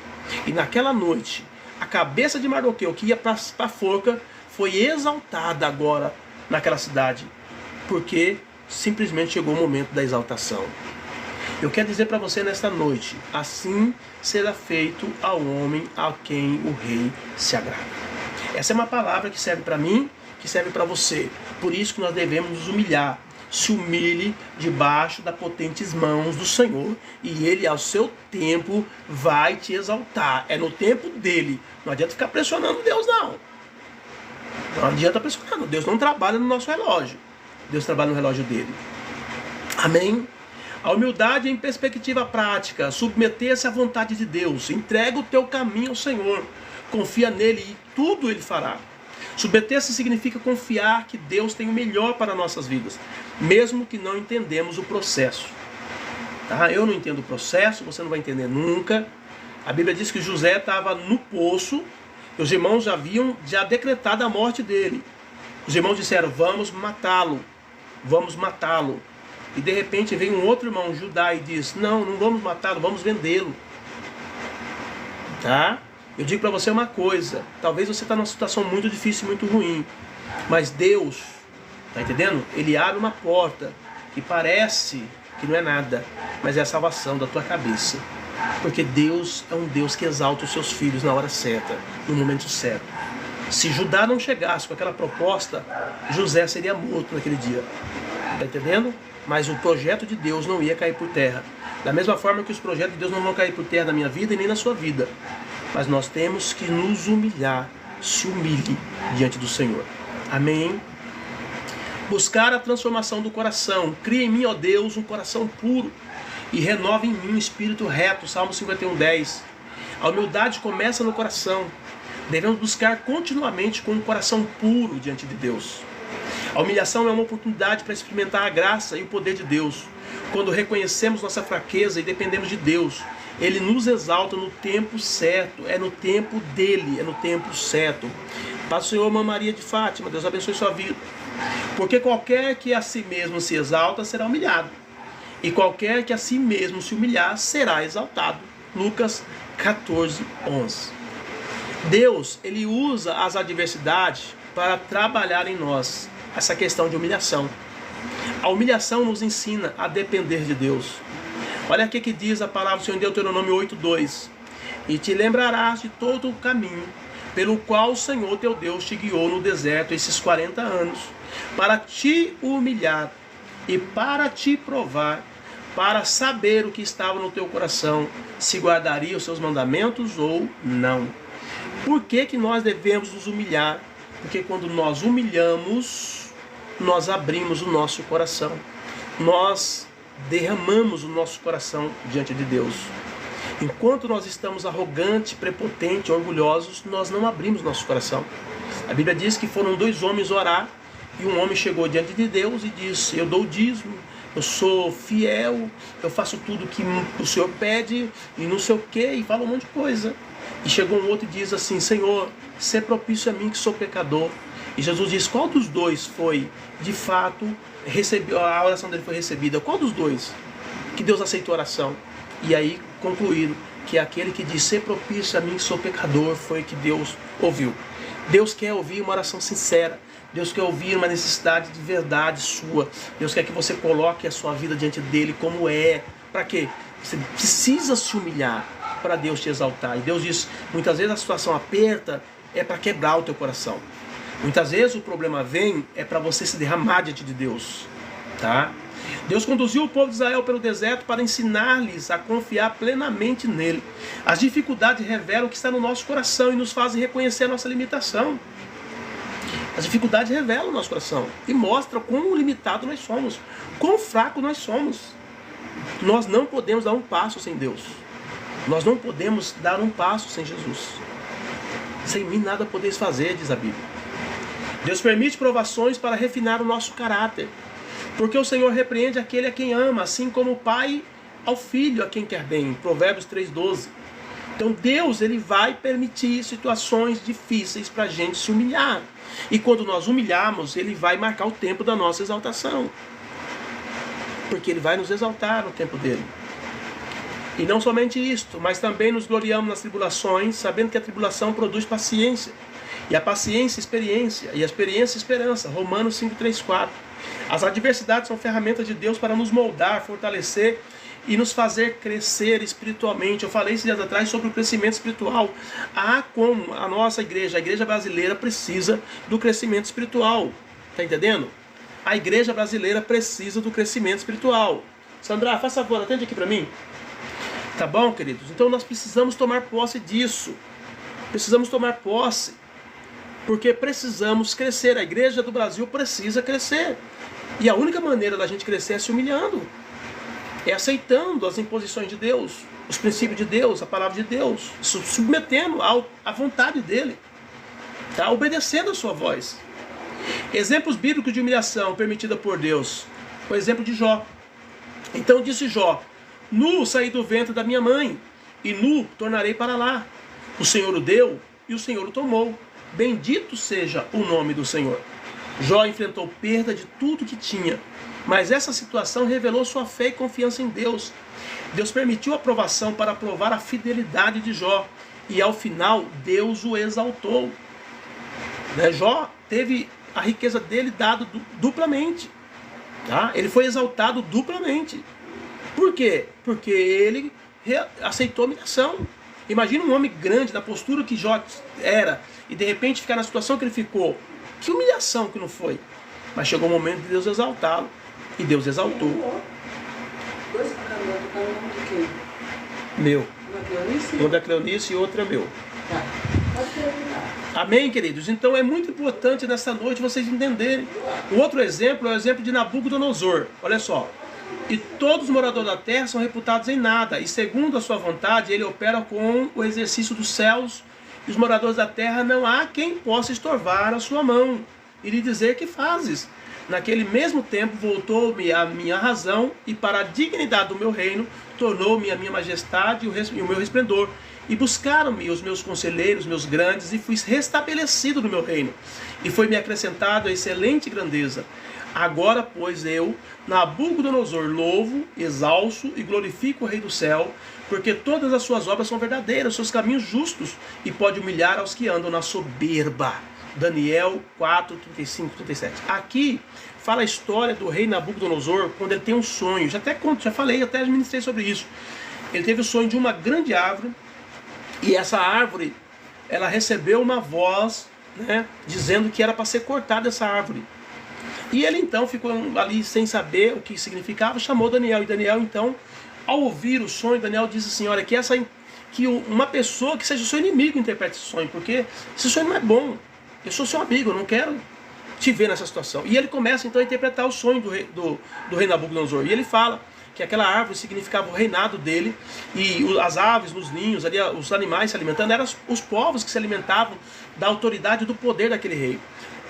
E naquela noite, a cabeça de Mardoqueu, que ia para a forca, foi exaltada agora naquela cidade, porque simplesmente chegou o momento da exaltação. Eu quero dizer para você nesta noite: assim será feito ao homem a quem o rei se agrada. Essa é uma palavra que serve para mim, que serve para você. Por isso que nós devemos nos humilhar. Se humilhe debaixo das potentes mãos do Senhor, e Ele ao seu tempo vai te exaltar. É no tempo dele. Não adianta ficar pressionando Deus, não. Não adianta pressionando. Deus não trabalha no nosso relógio. Deus trabalha no relógio dele. Amém? A humildade em perspectiva prática, submeter-se à vontade de Deus, entrega o teu caminho ao Senhor, confia nele e tudo ele fará. Submeter-se significa confiar que Deus tem o melhor para nossas vidas, mesmo que não entendemos o processo. Tá? Eu não entendo o processo, você não vai entender nunca. A Bíblia diz que José estava no poço, e os irmãos já haviam decretado a morte dele. Os irmãos disseram: vamos matá-lo, vamos matá-lo. E de repente vem um outro irmão, Judá, e diz: não, não vamos matá-lo, vamos vendê-lo. Tá? Eu digo para você uma coisa: talvez você está numa situação muito difícil, muito ruim, mas Deus, tá entendendo? Ele abre uma porta que parece que não é nada, mas é a salvação da tua cabeça. Porque Deus é um Deus que exalta os seus filhos na hora certa, no momento certo. Se Judá não chegasse com aquela proposta, José seria morto naquele dia. Tá entendendo? Mas o projeto de Deus não ia cair por terra. Da mesma forma que os projetos de Deus não vão cair por terra na minha vida e nem na sua vida. Mas nós temos que nos humilhar. Se humilhe diante do Senhor. Amém? Buscar a transformação do coração. Cria em mim, ó Deus, um coração puro. E renova em mim um espírito reto. Salmo 51:10. A humildade começa no coração. Devemos buscar continuamente com um coração puro diante de Deus. A humilhação é uma oportunidade para experimentar a graça e o poder de Deus. Quando reconhecemos nossa fraqueza e dependemos de Deus, Ele nos exalta no tempo certo. É no tempo dEle, é no tempo certo. Paz do Senhor, irmã Maria de Fátima, Deus abençoe sua vida. Porque qualquer que a si mesmo se exalta será humilhado, e qualquer que a si mesmo se humilhar será exaltado. Lucas 14:11. Deus, Ele usa as adversidades para trabalhar em nós essa questão de humilhação. A humilhação nos ensina a depender de Deus. Olha aqui que diz a palavra do Senhor em Deuteronômio 8:2. E te lembrarás de todo o caminho pelo qual o Senhor teu Deus te guiou no deserto esses 40 anos, para te humilhar e para te provar, para saber o que estava no teu coração, se guardaria os seus mandamentos ou não. Por que nós devemos nos humilhar? Porque quando nós humilhamos, nós abrimos o nosso coração. Nós derramamos o nosso coração diante de Deus. Enquanto nós estamos arrogantes, prepotentes, orgulhosos, nós não abrimos nosso coração. A Bíblia diz que foram 2 homens orar, e um homem chegou diante de Deus e disse: eu dou o dízimo, eu sou fiel, eu faço tudo que o Senhor pede, e não sei o que, e fala um monte de coisa. E chegou um outro e diz assim: Senhor, sê propício a mim que sou pecador. E Jesus diz: qual dos dois foi, de fato, a oração dele foi recebida? Qual dos dois que Deus aceitou a oração? E aí concluíram que aquele que diz: sê propício a mim que sou pecador, foi que Deus ouviu. Deus quer ouvir uma oração sincera. Deus quer ouvir uma necessidade de verdade sua. Deus quer que você coloque a sua vida diante dele como é. Para quê? Você precisa se humilhar para Deus te exaltar. E Deus diz: muitas vezes a situação aperta, é para quebrar o teu coração. Muitas vezes o problema vem, é para você se derramar diante de Deus. Tá? Deus conduziu o povo de Israel pelo deserto para ensinar-lhes a confiar plenamente nele. As dificuldades revelam o que está no nosso coração e nos fazem reconhecer a nossa limitação. As dificuldades revelam o nosso coração e mostram quão limitado nós somos, quão fraco nós somos. Nós não podemos dar um passo sem Deus. Nós não podemos dar um passo sem Jesus. Sem mim nada podeis fazer, diz a Bíblia. Deus permite provações para refinar o nosso caráter, porque o Senhor repreende aquele a quem ama, assim como o pai ao filho a quem quer bem. Provérbios 3:12. Então Deus, ele vai permitir situações difíceis para a gente se humilhar. E quando nós humilharmos, ele vai marcar o tempo da nossa exaltação. Porque ele vai nos exaltar no tempo dele. E não somente isto, mas também nos gloriamos nas tribulações, sabendo que a tribulação produz paciência. E a paciência, experiência. E a experiência, esperança. Romanos 5:3-4. As adversidades são ferramentas de Deus para nos moldar, fortalecer e nos fazer crescer espiritualmente. Eu falei esses dias atrás sobre o crescimento espiritual. Como a nossa igreja, a igreja brasileira, precisa do crescimento espiritual. Está entendendo? A igreja brasileira precisa do crescimento espiritual. Sandra, faça favor, atende aqui para mim. Tá bom, queridos? Então nós precisamos tomar posse disso. Precisamos tomar posse. Porque precisamos crescer. A igreja do Brasil precisa crescer. E a única maneira da gente crescer é se humilhando. É aceitando as imposições de Deus, os princípios de Deus, a palavra de Deus, submetendo à vontade dele, tá? Obedecendo a sua voz. Exemplos bíblicos de humilhação permitida por Deus. O exemplo de Jó. Então disse Jó: nu saí do ventre da minha mãe, e nu tornarei para lá. O Senhor o deu, e o Senhor o tomou. Bendito seja o nome do Senhor. Jó enfrentou perda de tudo que tinha. Mas essa situação revelou sua fé e confiança em Deus. Deus permitiu a provação para provar a fidelidade de Jó. E ao final, Deus o exaltou. Jó teve a riqueza dele dada duplamente. Tá? Ele foi exaltado duplamente. Por quê? Porque ele aceitou a humilhação. Imagina um homem grande, na postura que Jó era, e de repente ficar na situação que ele ficou. Que humilhação que não foi. Mas chegou o momento de Deus exaltá-lo. E Deus exaltou. Dois casamentos, cada um de quem? Meu. Uma Cleonice? Um da Cleonice e outro é meu. Tá. Pode terminar. Amém, queridos? Então é muito importante nessa noite vocês entenderem. O outro exemplo é o exemplo de Nabucodonosor. Olha só. E todos os moradores da terra são reputados em nada. E segundo a sua vontade, ele opera com o exercício dos céus. E os moradores da terra não há quem possa estorvar a sua mão e lhe dizer que fazes. Naquele mesmo tempo voltou-me a minha razão, e para a dignidade do meu reino tornou-me a minha majestade e o meu resplendor. E buscaram-me os meus conselheiros, meus grandes, e fui restabelecido no meu reino. E foi-me acrescentado a excelente grandeza. Agora, pois, eu, Nabucodonosor, louvo, exalço e glorifico o Rei do céu, porque todas as suas obras são verdadeiras, seus caminhos justos, e pode humilhar aos que andam na soberba. Daniel 4, 35, 37. Aqui fala a história do rei Nabucodonosor quando ele tem um sonho. Já falei, até ministrei sobre isso. Ele teve o sonho de uma grande árvore, e essa árvore, ela recebeu uma voz, né, dizendo que era para ser cortada essa árvore. E ele então ficou ali sem saber o que significava, chamou Daniel. E Daniel então, ao ouvir o sonho, Daniel disse assim: olha, que uma pessoa que seja o seu inimigo interprete esse sonho, porque esse sonho não é bom. Eu sou seu amigo, eu não quero te ver nessa situação. E ele começa então a interpretar o sonho do rei Nabucodonosor. E ele fala que aquela árvore significava o reinado dele, e as aves nos ninhos, ali, os animais se alimentando, eram os povos que se alimentavam da autoridade e do poder daquele rei.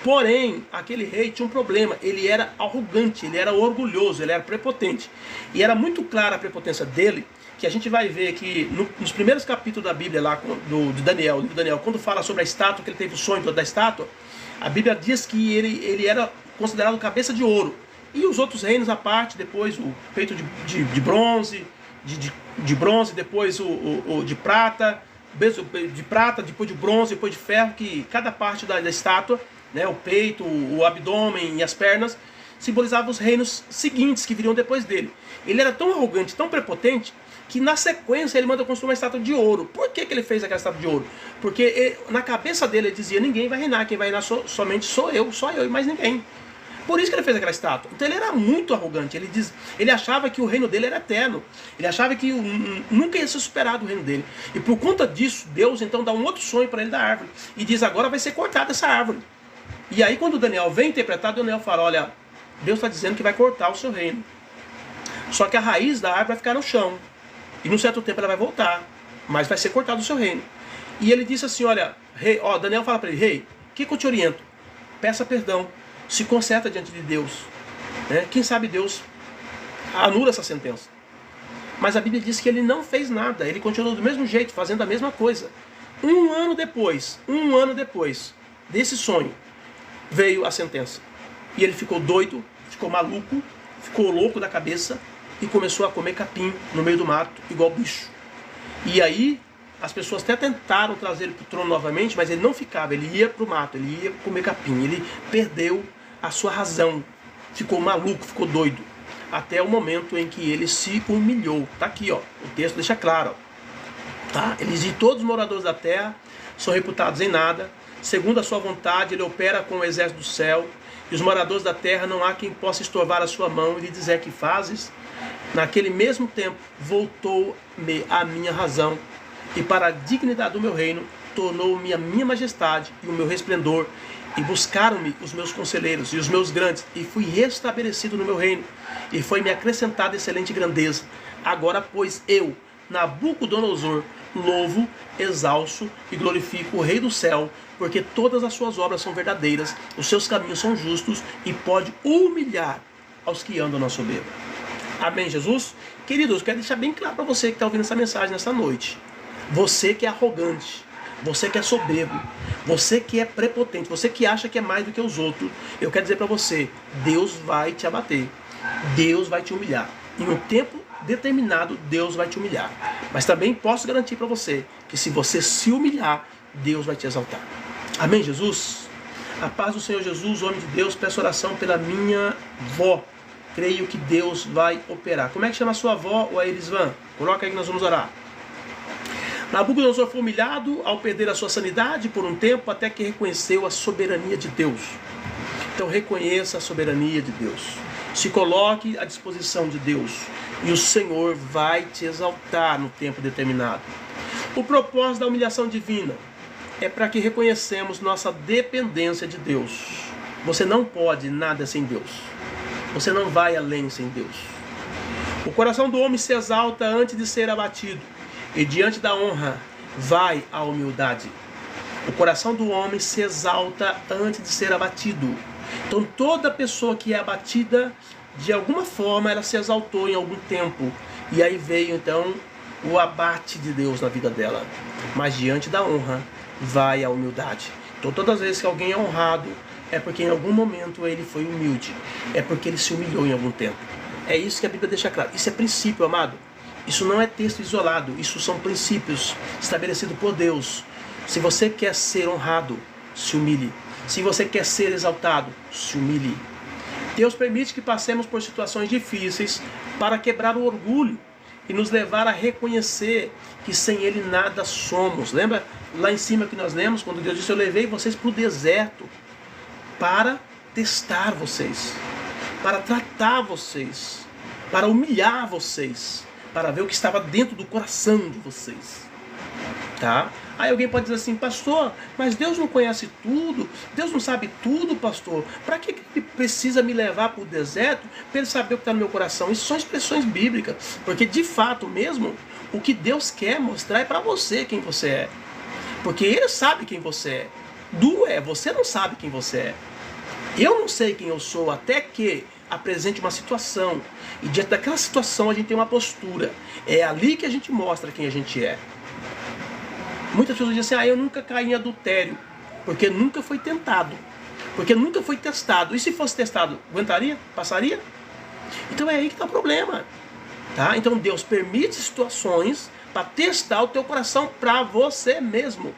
Porém, aquele rei tinha um problema: ele era arrogante, ele era orgulhoso, ele era prepotente. E era muito clara a prepotência dele, que a gente vai ver que nos primeiros capítulos da Bíblia, lá de Daniel, livro de Daniel, quando fala sobre a estátua, que ele teve o sonho da estátua, a Bíblia diz que ele era considerado cabeça de ouro. E os outros reinos à parte, depois o peito de bronze, de bronze, depois o de prata, depois de bronze, depois de ferro, que cada parte da estátua, né, o peito, o abdômen e as pernas, simbolizavam os reinos seguintes que viriam depois dele. Ele era tão arrogante, tão prepotente, que na sequência ele manda construir uma estátua de ouro. Por que ele fez aquela estátua de ouro? Porque na cabeça dele ele dizia: ninguém vai reinar, quem vai reinar somente sou eu, só eu e mais ninguém. Por isso que ele fez aquela estátua. Então ele era muito arrogante. Ele achava que o reino dele era eterno. Ele achava que nunca ia ser superado o reino dele. E por conta disso, Deus então dá um outro sonho para ele da árvore. E diz: agora vai ser cortada essa árvore. E aí quando Daniel vem interpretar, Daniel fala: olha, Deus está dizendo que vai cortar o seu reino. Só que a raiz da árvore vai ficar no chão. E num certo tempo ela vai voltar. Mas vai ser cortado o seu reino. E ele disse assim: olha, rei, Daniel fala para ele: rei, o que eu te oriento? Peça perdão. Se conserta diante de Deus. Né? Quem sabe Deus anula essa sentença. Mas a Bíblia diz que ele não fez nada, ele continuou do mesmo jeito, fazendo a mesma coisa. Um ano depois desse sonho, veio a sentença. E ele ficou doido, ficou maluco, ficou louco da cabeça e começou a comer capim no meio do mato, igual bicho. E aí, as pessoas até tentaram trazer ele para o trono novamente, mas ele não ficava, ele ia para o mato, ele ia comer capim. Ele perdeu a sua razão, ficou maluco, ficou doido. Até o momento em que ele se humilhou. Está aqui, ó, o texto deixa claro. Ó. Tá? Ele diz: todos os moradores da terra são reputados em nada. Segundo a sua vontade, ele opera com o exército do céu. E os moradores da terra não há quem possa estorvar a sua mão e lhe dizer: que fazes? Naquele mesmo tempo, voltou-me a minha razão. E para a dignidade do meu reino, tornou-me a minha majestade e o meu resplendor. E buscaram-me os meus conselheiros e os meus grandes, e fui restabelecido no meu reino, e foi-me acrescentada excelente grandeza. Agora, pois, eu, Nabucodonosor, louvo, exalço e glorifico o Rei do céu, porque todas as suas obras são verdadeiras, os seus caminhos são justos, e pode humilhar aos que andam na soberba. Amém, Jesus? Queridos, eu quero deixar bem claro para você que está ouvindo essa mensagem nessa noite. Você que é arrogante, você que é soberbo, você que é prepotente, você que acha que é mais do que os outros, eu quero dizer para você: Deus vai te abater, Deus vai te humilhar. Em um tempo determinado, Deus vai te humilhar. Mas também posso garantir para você que se você se humilhar, Deus vai te exaltar. Amém, Jesus? A paz do Senhor Jesus, homem de Deus, peço oração pela minha avó. Creio que Deus vai operar. Como é que chama a sua avó, o Airisvan? Coloca aí que nós vamos orar. Nabucodonosor foi humilhado ao perder a sua sanidade por um tempo, até que reconheceu a soberania de Deus. Então reconheça a soberania de Deus. Se coloque à disposição de Deus. E o Senhor vai te exaltar no tempo determinado. O propósito da humilhação divina é para que reconhecemos nossa dependência de Deus. Você não pode nada sem Deus. Você não vai além sem Deus. O coração do homem se exalta antes de ser abatido. E diante da honra vai a humildade. O coração do homem se exalta antes de ser abatido. Então toda pessoa que é abatida, de alguma forma ela se exaltou em algum tempo. E aí veio então o abate de Deus na vida dela. Mas diante da honra vai a humildade. Então todas as vezes que alguém é honrado, é porque em algum momento ele foi humilde. É porque ele se humilhou em algum tempo. É isso que a Bíblia deixa claro. Isso é princípio, amado. Isso não é texto isolado, isso são princípios estabelecidos por Deus. Se você quer ser honrado, se humilhe. Se você quer ser exaltado, se humilhe. Deus permite que passemos por situações difíceis para quebrar o orgulho e nos levar a reconhecer que sem Ele nada somos. Lembra lá em cima que nós lemos, quando Deus disse: eu levei vocês para o deserto para testar vocês, para tratar vocês, para humilhar vocês, para ver o que estava dentro do coração de vocês. Tá? Aí alguém pode dizer assim: pastor, mas Deus não conhece tudo, Deus não sabe tudo, pastor. Para que Ele precisa me levar para o deserto para Ele saber o que está no meu coração? Isso são expressões bíblicas, porque de fato mesmo, o que Deus quer mostrar é para você quem você é. Porque Ele sabe quem você é. Você não sabe quem você é. Eu não sei quem eu sou até que apresente uma situação. E diante daquela situação a gente tem uma postura. É ali que a gente mostra quem a gente é. Muitas pessoas dizem assim: eu nunca caí em adultério, porque nunca foi tentado, porque nunca foi testado. E se fosse testado, aguentaria? Passaria? Então é aí que está o problema. Tá? Então Deus permite situações para testar o teu coração para você mesmo.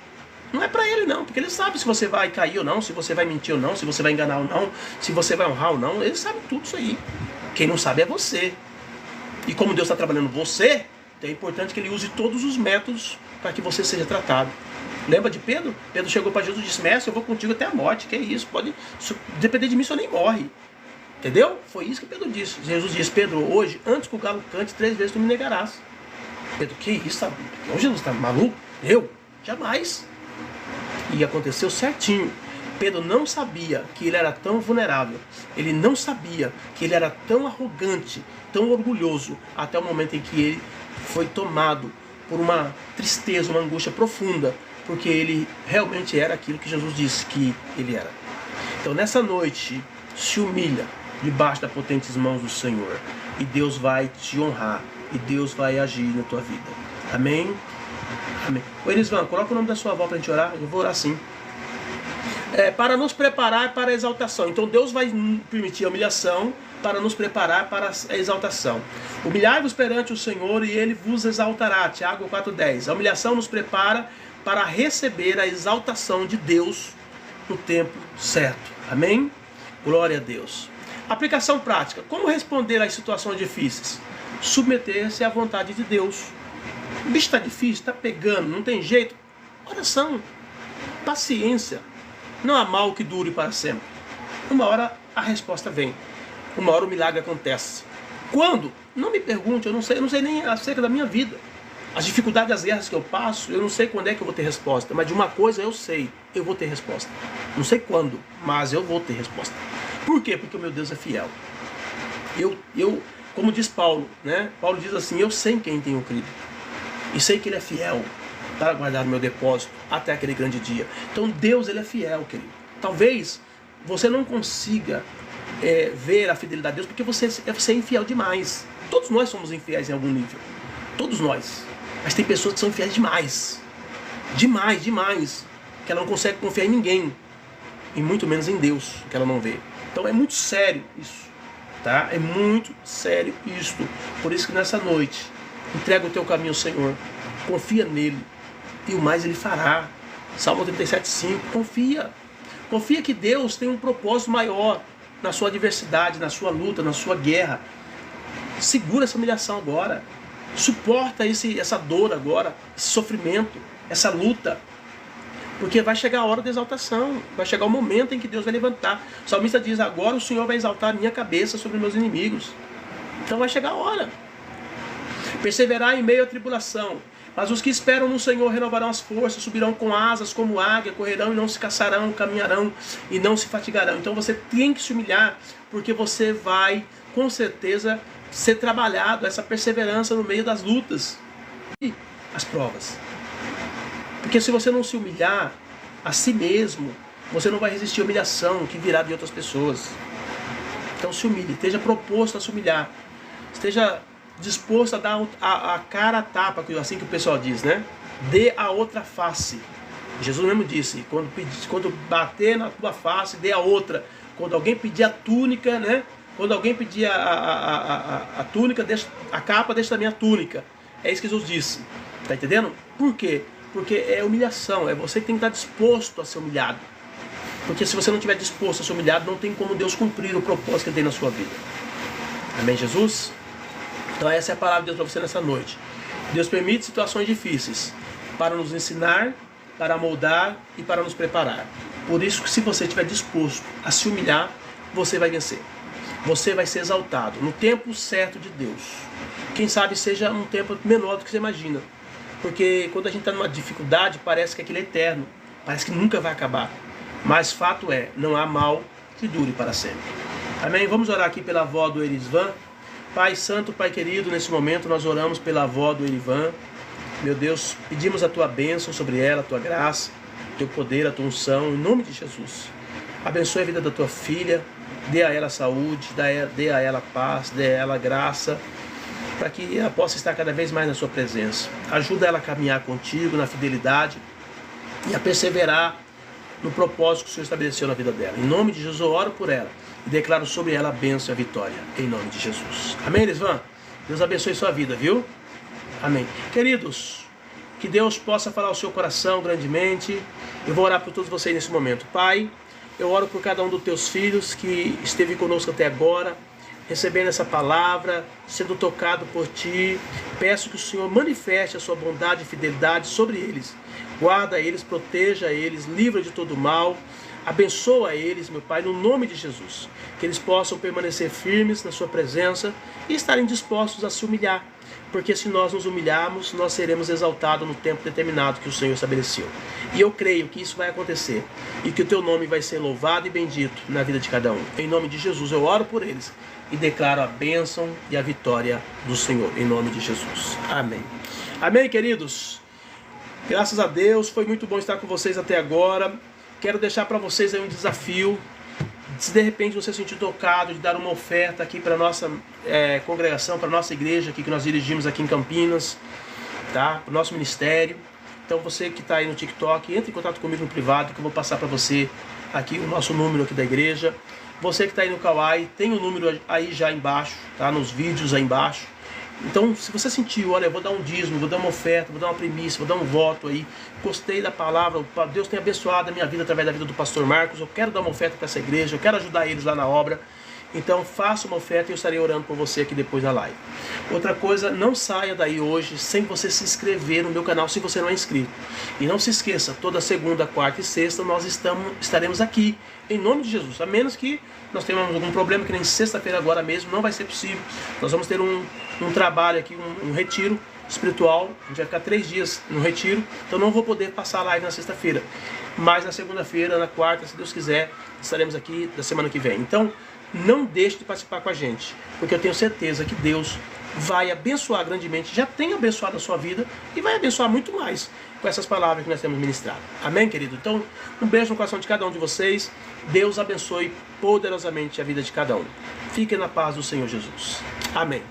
Não é para Ele não, porque Ele sabe se você vai cair ou não, se você vai mentir ou não, se você vai enganar ou não, se você vai honrar ou não. Ele sabe tudo isso aí. Quem não sabe é você. E como Deus está trabalhando você, é importante que Ele use todos os métodos para que você seja tratado. Lembra de Pedro? Pedro chegou para Jesus e disse: mestre, eu vou contigo até a morte. Que é isso? Pode depender de mim, se eu nem morre. Entendeu? Foi isso que Pedro disse. Jesus disse: Pedro, hoje, antes que o galo cante, 3 vezes tu me negarás. Pedro: que isso? Sabe? Jesus está maluco? Eu? Jamais. E aconteceu certinho. Pedro não sabia que ele era tão vulnerável. Ele não sabia que ele era tão arrogante, tão orgulhoso, até o momento em que ele foi tomado por uma tristeza, uma angústia profunda, porque ele realmente era aquilo que Jesus disse que ele era. Então nessa noite, se humilha debaixo das potentes mãos do Senhor, e Deus vai te honrar e Deus vai agir na tua vida. Amém? Amém. Ô Elisvan, coloca o nome da sua avó para a gente orar. Eu vou orar sim. Para nos preparar para a exaltação. Então Deus vai permitir a humilhação para nos preparar para a exaltação. Humilhai-vos perante o Senhor e Ele vos exaltará. Tiago 4,10. A humilhação nos prepara para receber a exaltação de Deus no tempo certo. Amém? Glória a Deus. Aplicação prática. Como responder às situações difíceis? Submeter-se à vontade de Deus. O bicho está difícil, está pegando, não tem jeito. Oração, paciência. Não há mal que dure para sempre. Uma hora a resposta vem. Uma hora o milagre acontece. Quando? Não me pergunte, eu não sei nem acerca da minha vida. As dificuldades, as guerras que eu passo, eu não sei quando é que eu vou ter resposta. Mas de uma coisa eu sei, eu vou ter resposta. Não sei quando, mas eu vou ter resposta. Por quê? Porque o meu Deus é fiel. Eu como diz Paulo, né? Paulo diz assim, eu sei em quem tenho crido. E sei que Ele é fiel para guardar o meu depósito até aquele grande dia. Então Deus, Ele é fiel, querido. Talvez você não consiga ver a fidelidade de Deus porque você é infiel demais. Todos nós somos infiéis em algum nível. Todos nós. Mas tem pessoas que são infiéis demais. Demais, demais. Que ela não consegue confiar em ninguém. E muito menos em Deus, que ela não vê. Então é muito sério isso. Tá? É muito sério isto. Por isso que nessa noite, entrega o teu caminho ao Senhor. Confia nele. E o mais Ele fará. Salmo 37,5. Confia. Confia que Deus tem um propósito maior na sua adversidade, na sua luta, na sua guerra. Segura essa humilhação agora. Suporta essa dor agora, esse sofrimento, essa luta. Porque vai chegar a hora da exaltação. Vai chegar o momento em que Deus vai levantar. O salmista diz, agora o Senhor vai exaltar a minha cabeça sobre meus inimigos. Então vai chegar a hora. Perseverar em meio à tribulação. Mas os que esperam no Senhor renovarão as forças, subirão com asas como águia, correrão e não se cansarão, caminharão e não se fatigarão. Então você tem que se humilhar, porque você vai, com certeza, ser trabalhado, essa perseverança no meio das lutas e as provas. Porque se você não se humilhar a si mesmo, você não vai resistir à humilhação que virá de outras pessoas. Então se humilhe, esteja proposto a se humilhar. Esteja disposto a dar a cara a tapa, assim que o pessoal diz, né? Dê a outra face. Jesus mesmo disse, quando bater na tua face, dê a outra. Quando alguém pedir a túnica, né? Quando alguém pedir a túnica, deixa, a capa, deixa também a túnica. É isso que Jesus disse. Tá entendendo? Por quê? Porque é humilhação, é você que tem que estar disposto a ser humilhado. Porque se você não estiver disposto a ser humilhado, não tem como Deus cumprir o propósito que Ele tem na sua vida. Amém, Jesus? Então essa é a palavra de Deus para você nessa noite. Deus permite situações difíceis para nos ensinar, para moldar e para nos preparar. Por isso que se você estiver disposto a se humilhar, você vai vencer. Você vai ser exaltado no tempo certo de Deus. Quem sabe seja um tempo menor do que você imagina. Porque quando a gente está numa dificuldade, parece que aquilo é eterno. Parece que nunca vai acabar. Mas fato é, não há mal que dure para sempre. Amém? Vamos orar aqui pela avó do Elisvan. Pai Santo, Pai querido, nesse momento nós oramos pela avó do Elivan. Meu Deus, pedimos a Tua bênção sobre ela, a Tua graça, o Teu poder, a Tua unção, em nome de Jesus. Abençoe a vida da Tua filha, dê a ela saúde, dê a ela paz, dê a ela graça, para que ela possa estar cada vez mais na Sua presença. Ajuda ela a caminhar contigo na fidelidade e a perseverar no propósito que o Senhor estabeleceu na vida dela. Em nome de Jesus, eu oro por ela e declaro sobre ela a bênção e a vitória, em nome de Jesus. Amém, Elisvan? Deus abençoe sua vida, viu? Amém. Queridos, que Deus possa falar ao seu coração grandemente. Eu vou orar por todos vocês nesse momento. Pai, eu oro por cada um dos teus filhos que esteve conosco até agora, recebendo essa palavra, sendo tocado por Ti. Peço que o Senhor manifeste a sua bondade e fidelidade sobre eles. Guarda eles, proteja eles, livra de todo mal. Abençoa eles, meu Pai, no nome de Jesus. Que eles possam permanecer firmes na Sua presença e estarem dispostos a se humilhar. Porque se nós nos humilharmos, nós seremos exaltados no tempo determinado que o Senhor estabeleceu. E eu creio que isso vai acontecer. E que o Teu nome vai ser louvado e bendito na vida de cada um. Em nome de Jesus, eu oro por eles e declaro a bênção e a vitória do Senhor. Em nome de Jesus. Amém. Amém, queridos. Graças a Deus, foi muito bom estar com vocês até agora. Quero deixar para vocês aí um desafio Se de repente você se sentir tocado de dar uma oferta aqui para a nossa congregação, para a nossa igreja aqui que nós dirigimos aqui em Campinas, tá? Para o nosso ministério. Então você que está aí no TikTok, entre em contato comigo no privado, que eu vou passar para você aqui o nosso número aqui da igreja. Você que está aí no Kawai, tem o número aí já embaixo, tá? Nos vídeos aí embaixo. Então, se você sentiu, olha, eu vou dar um dízimo, vou dar uma oferta, vou dar uma primícia, vou dar um voto aí, gostei da palavra, Deus tem abençoado a minha vida através da vida do pastor Marcos, eu quero dar uma oferta para essa igreja, eu quero ajudar eles lá na obra, então faça uma oferta e eu estarei orando por você aqui depois da live. Outra coisa, não saia daí hoje sem você se inscrever no meu canal se você não é inscrito. E não se esqueça, toda segunda, quarta e sexta nós estaremos aqui, em nome de Jesus, a menos que nós tenhamos algum problema, que nem sexta-feira agora mesmo, não vai ser possível. Nós vamos ter um trabalho aqui, um retiro espiritual, a gente vai ficar 3 dias no retiro, então não vou poder passar a live na sexta-feira, mas na segunda-feira, na quarta, se Deus quiser, estaremos aqui da semana que vem. Então, não deixe de participar com a gente, porque eu tenho certeza que Deus vai abençoar grandemente, já tem abençoado a sua vida e vai abençoar muito mais com essas palavras que nós temos ministrado. Amém, querido? Então, um beijo no coração de cada um de vocês. Deus abençoe poderosamente a vida de cada um. Fiquem na paz do Senhor Jesus. Amém.